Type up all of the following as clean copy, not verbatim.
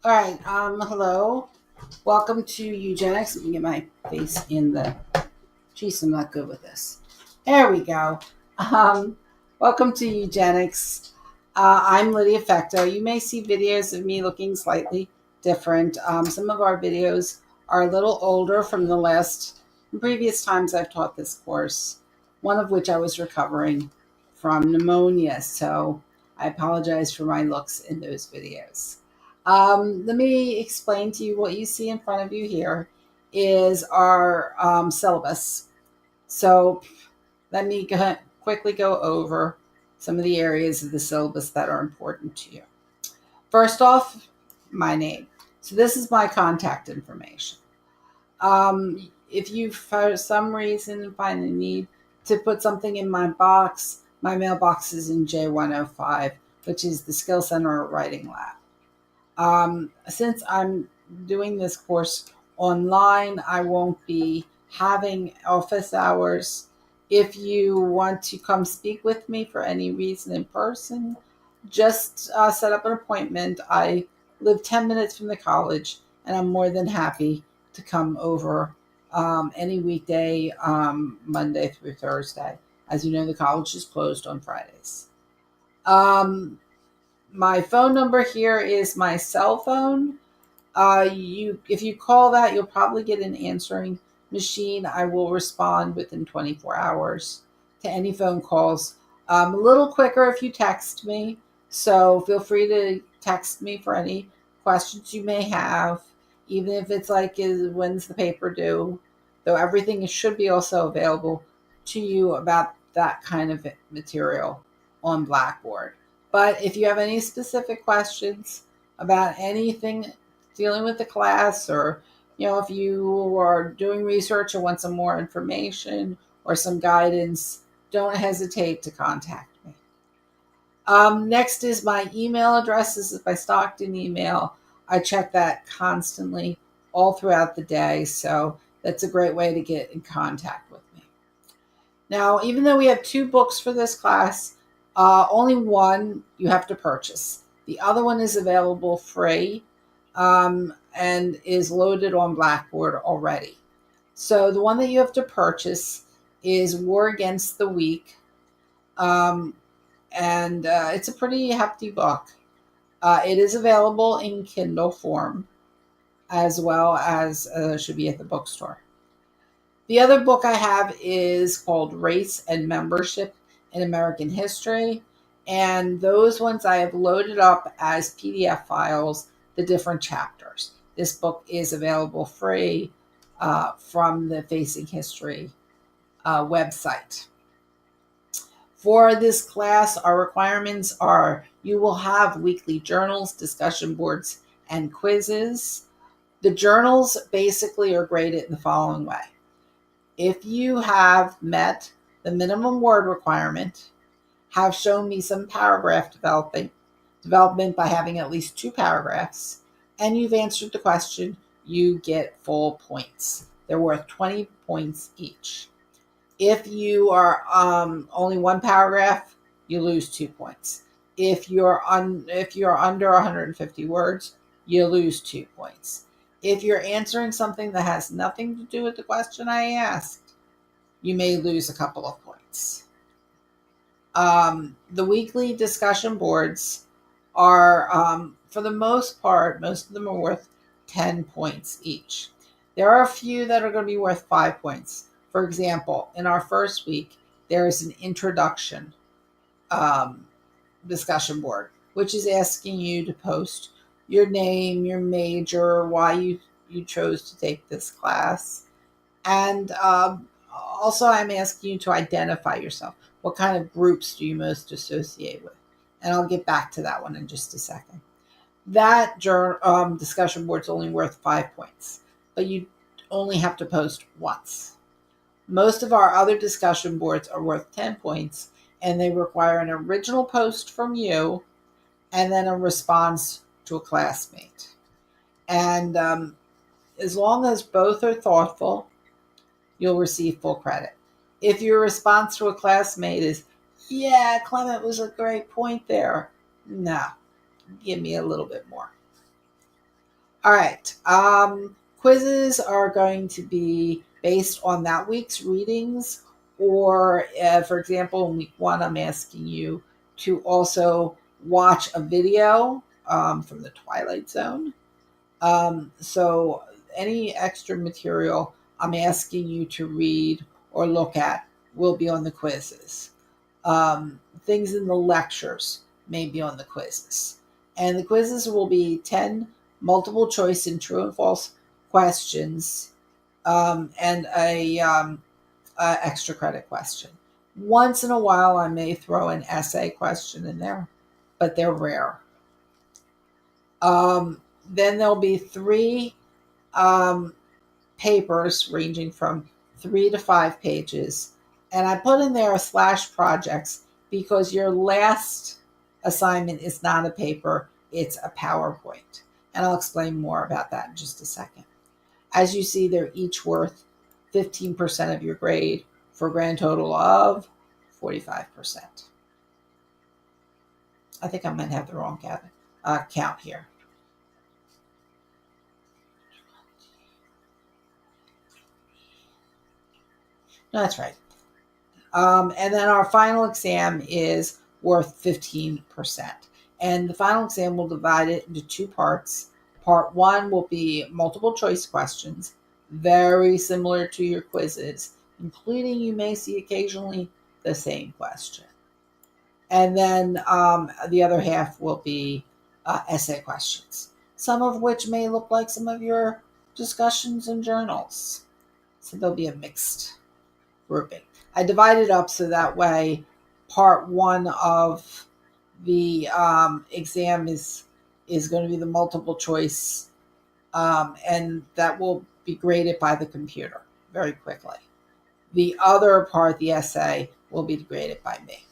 All right. Hello. Welcome to Eugenics. Let me get my face in the. Geez, I'm not good with this. There we go. Um, Welcome to Eugenics. I'm Lydia Fecto. You may see videos of me looking slightly different. Some of our videos are a little older from the previous times I've taught this course, one of which I was recovering from pneumonia. So I apologize for my looks in those videos. Let me explain to you what you see in front of you here is our syllabus. So let me quickly go over some of the areas of the syllabus that are important to you. First off, my name. So this is my contact information. If you, for some reason, find the need to put something in my box, my mailbox is in J105, which is the Skill Center Writing Lab. Since I'm doing this course online, I won't be having office hours. If you want to come speak with me for any reason in person, just set up an appointment. I live 10 minutes from the college, and I'm more than happy to come over any weekday, Monday through Thursday. As you know, the college is closed on Fridays. Um, my phone number here is my cell phone. If you call that, you'll probably get an answering machine. I will respond within 24 hours to any phone calls. A little quicker if you text me. So feel free to text me for any questions you may have, even if it's like, when's the paper due? Though everything should be also available to you about that kind of material on Blackboard. But if you have any specific questions about anything dealing with the class, or if you are doing research or want some more information or some guidance, don't hesitate to contact me. Next is my email address. This is my Stockton email. I check that constantly all throughout the day, so that's a great way to get in contact with me. Now, even though we have two books for this class, only one you have to purchase. The other one is available free, and is loaded on Blackboard already. So the one that you have to purchase is War Against the Weak, and it's a pretty hefty book. It is available in Kindle form, as well as should be at the bookstore. The other book I have is called Race and Membership in American History, and those ones I have loaded up as PDF files, the different chapters. This book is available free from the Facing History website. For this class, our requirements are you will have weekly journals, discussion boards, and quizzes. The journals basically are graded in the following way. If you have met the minimum word requirement, have shown me some paragraph development by having at least 2 paragraphs, and you've answered the question, you get full points. They're worth 20 points each. If you are only 1 paragraph, you lose 2 points. If you're under 150 words, you lose 2 points. If you're answering something that has nothing to do with the question I asked, you may lose a couple of points. The weekly discussion boards are, for the most part, most of them are worth 10 points each. There are a few that are going to be worth 5 points. For example, in our first week, there is an introduction discussion board, which is asking you to post your name, your major, why you chose to take this class. And also, I'm asking you to identify yourself. What kind of groups do you most associate with? And I'll get back to that one in just a second. That discussion board is only worth 5 points, but you only have to post once. Most of our other discussion boards are worth 10 points, and they require an original post from you and then a response to a classmate. And as long as both are thoughtful, you'll receive full credit. If your response to a classmate is, yeah, Clement was a great point there, no, give me a little bit more. All right. Quizzes are going to be based on that week's readings, or for example, in week one, I'm asking you to also watch a video from the Twilight Zone. So any extra material I'm asking you to read or look at will be on the quizzes. Things in the lectures may be on the quizzes. And the quizzes will be 10 multiple choice and true and false questions, and a extra credit question. Once in a while, I may throw an essay question in there, but they're rare. Then there'll be three um, papers ranging from 3 to 5 pages. And I put in there / projects because your last assignment is not a paper, it's a PowerPoint. And I'll explain more about that in just a second. As you see, they're each worth 15% of your grade for a grand total of 45%. I think I might have the wrong count here. No, that's right. And then our final exam is worth 15%. And the final exam will divide it into 2 parts. Part 1 will be multiple choice questions, very similar to your quizzes, including you may see occasionally the same question. And then the other half will be essay questions, some of which may look like some of your discussions in journals. So there'll be a mixed grouping. I divided up so that way part 1 of the exam is going to be the multiple choice, and that will be graded by the computer very quickly. The other part, the essay, will be graded by me.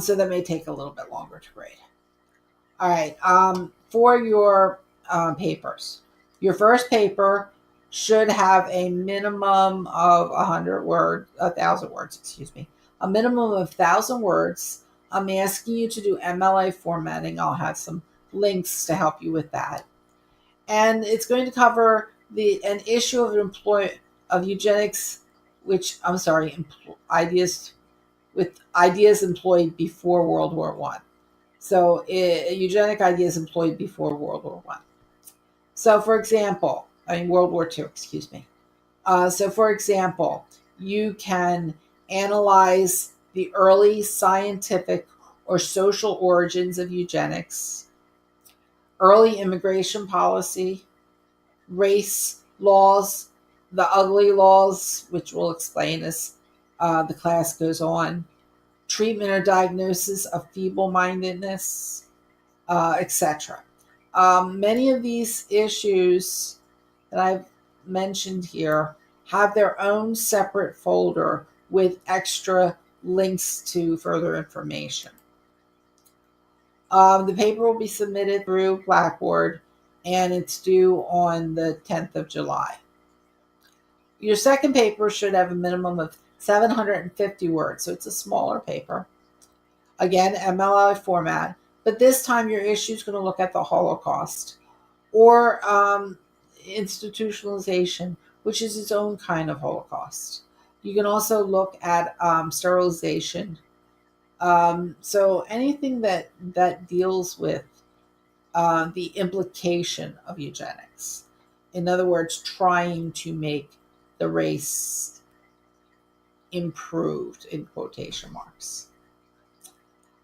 So that may take a little bit longer to grade. All right. For your papers, your first paper should have a minimum of 1,000 words, excuse me, a minimum of 1,000 words. I'm asking you to do MLA formatting. I'll have some links to help you with that. And it's going to cover an issue of eugenics, ideas employed before World War I. So eugenic ideas employed before World War I. So for example, World War II, excuse me. So for example, you can analyze the early scientific or social origins of eugenics, early immigration policy, race laws, the ugly laws, which we'll explain as the class goes on, treatment or diagnosis of feeble-mindedness, etc. Many of these issues that I've mentioned here have their own separate folder with extra links to further information. The paper will be submitted through Blackboard, and it's due on the 10th of July. Your second paper should have a minimum of 750 words, so it's a smaller paper. Again, MLA format, but this time your issue is going to look at the Holocaust or institutionalization, which is its own kind of Holocaust. You can also look at sterilization. So anything that deals with the implication of eugenics. In other words, trying to make the race improved, in quotation marks.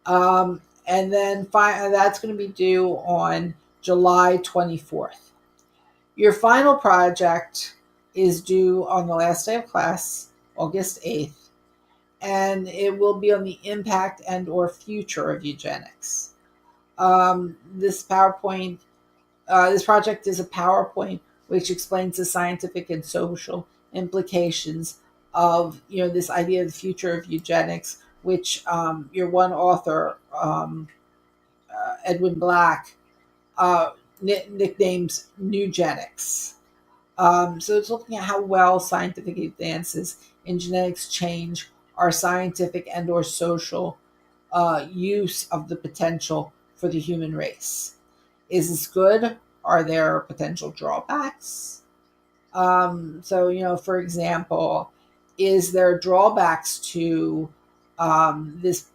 And then that's going to be due on July 24th. Your final project is due on the last day of class, August 8th, and it will be on the impact and or future of eugenics. This project is a PowerPoint which explains the scientific and social implications of this idea of the future of eugenics, which your one author, Edwin Black, nicknames Newgenics. So it's looking at how well scientific advances in genetics change our scientific and or social use of the potential for the human race. Is this good? Are there potential drawbacks? So, for example, is there drawbacks to this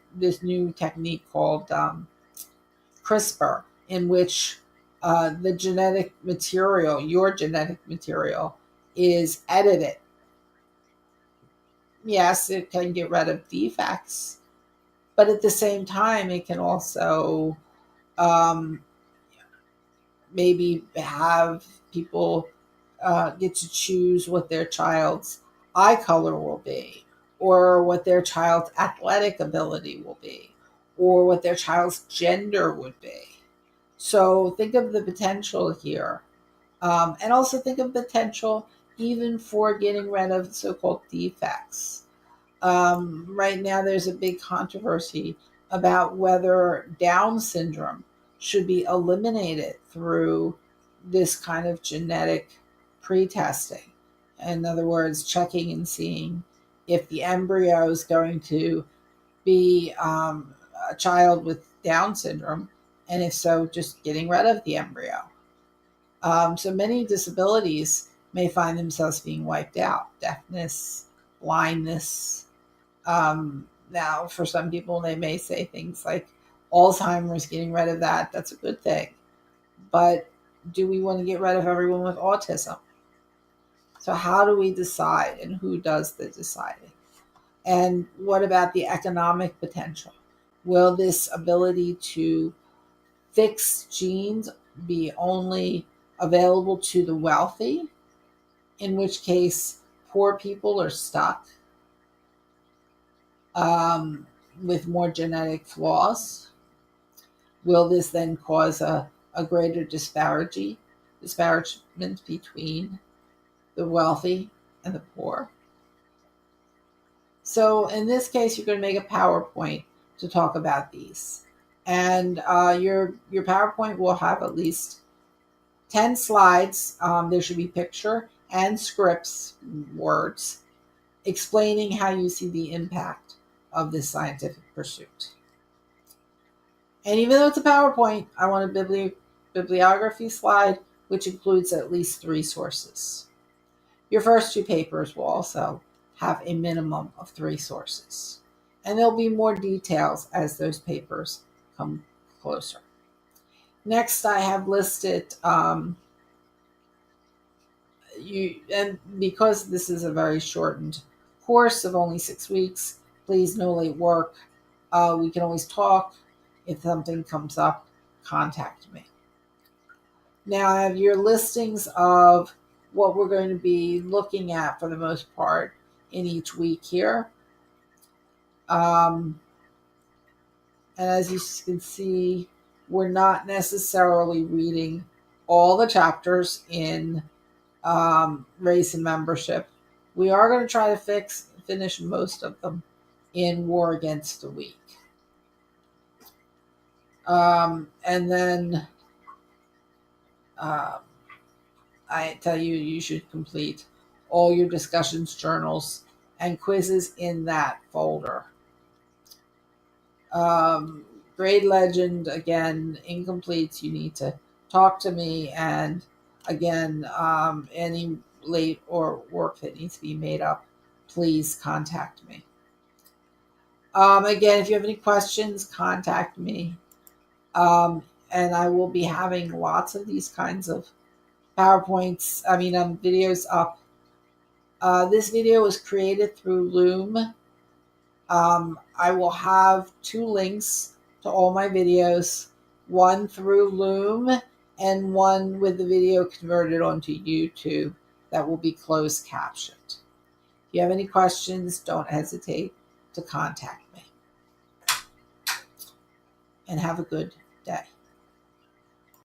new technique called CRISPR, in which the genetic material, your genetic material, is edited? Yes, it can get rid of defects, but at the same time, it can also um, maybe have people get to choose what their child's eye color will be, or what their child's athletic ability will be, or what their child's gender would be. So think of the potential here. And also think of potential even for getting rid of so-called defects. Right now, there's a big controversy about whether Down syndrome should be eliminated through this kind of genetic pre-testing. In other words, checking and seeing if the embryo is going to be a child with Down syndrome, and if so, just getting rid of the embryo. So many disabilities may find themselves being wiped out: deafness, blindness. Now, for some people, they may say things like Alzheimer's, getting rid of that, that's a good thing. But do we want to get rid of everyone with autism? So, how do we decide, and who does the deciding? And what about the economic potential? Will this ability to fix genes be only available to the wealthy, in which case poor people are stuck with more genetic flaws? Will this then cause a greater disparagement between the wealthy and the poor? So in this case, you're going to make a PowerPoint to talk about these. And your PowerPoint will have at least 10 slides. There should be picture and scripts, words, explaining how you see the impact of this scientific pursuit. And even though it's a PowerPoint, I want a bibliography slide, which includes at least 3 sources. Your first 2 papers will also have a minimum of 3 sources. And there'll be more details as those papers come closer. Next, I have listed, and because this is a very shortened course of only 6 weeks, please no late work. We can always talk. If something comes up, contact me. Now I have your listings of what we're going to be looking at for the most part in each week here. And as you can see, we're not necessarily reading all the chapters in Race and Membership. We are going to try to finish most of them in War Against the Weak. And then I tell you, you should complete all your discussions, journals, and quizzes in that folder. Grade Legend, again, incompletes. You need to talk to me. And again, any late or work that needs to be made up, please contact me. Again, if you have any questions, contact me. And I will be having lots of these kinds of videos up. This video was created through Loom. I will have 2 links to all my videos, one through Loom and one with the video converted onto YouTube that will be closed captioned. If you have any questions, don't hesitate to contact me. And have a good day.